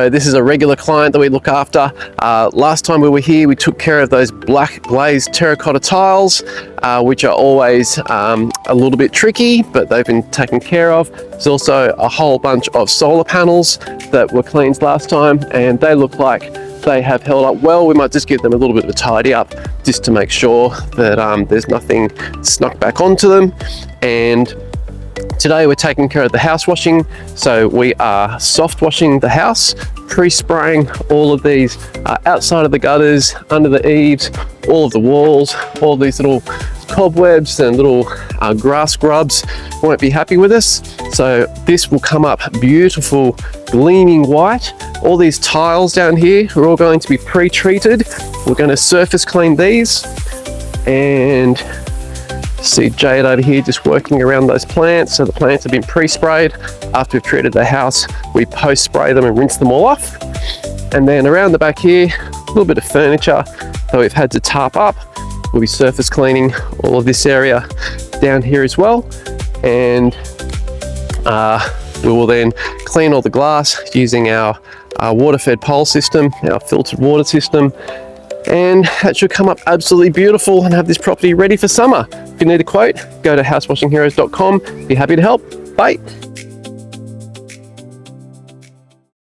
So this is a regular client that we look after. Last time we were here, we took care of those black glazed terracotta tiles, which are always a little bit tricky, but they've been taken care of. There's also a whole bunch of solar panels that were cleaned last time, and they look like they have held up well. We might just give them a little bit of a tidy up just to make sure that there's nothing snuck back onto them. And today we're taking care of the house washing. So we are soft washing the house, pre-spraying all of these outside of the gutters, under the eaves, all of the walls, all these little cobwebs and little grass grubs won't be happy with us. So this will come up beautiful, gleaming white. All these tiles down here are all going to be pre-treated. We're going to surface clean these, and see Jade over here just working around those plants. So the plants have been pre-sprayed. After we've treated the house, we post-spray them and rinse them all off. And then around the back here, a little bit of furniture that we've had to tarp up. We'll be surface cleaning all of this area down here as well. And we will then clean all the glass using our water-fed pole system, our filtered water system. And that should come up absolutely beautiful and have this property ready for summer. If you need a quote, go to housewashingheroes.com. Be happy to help. Bye.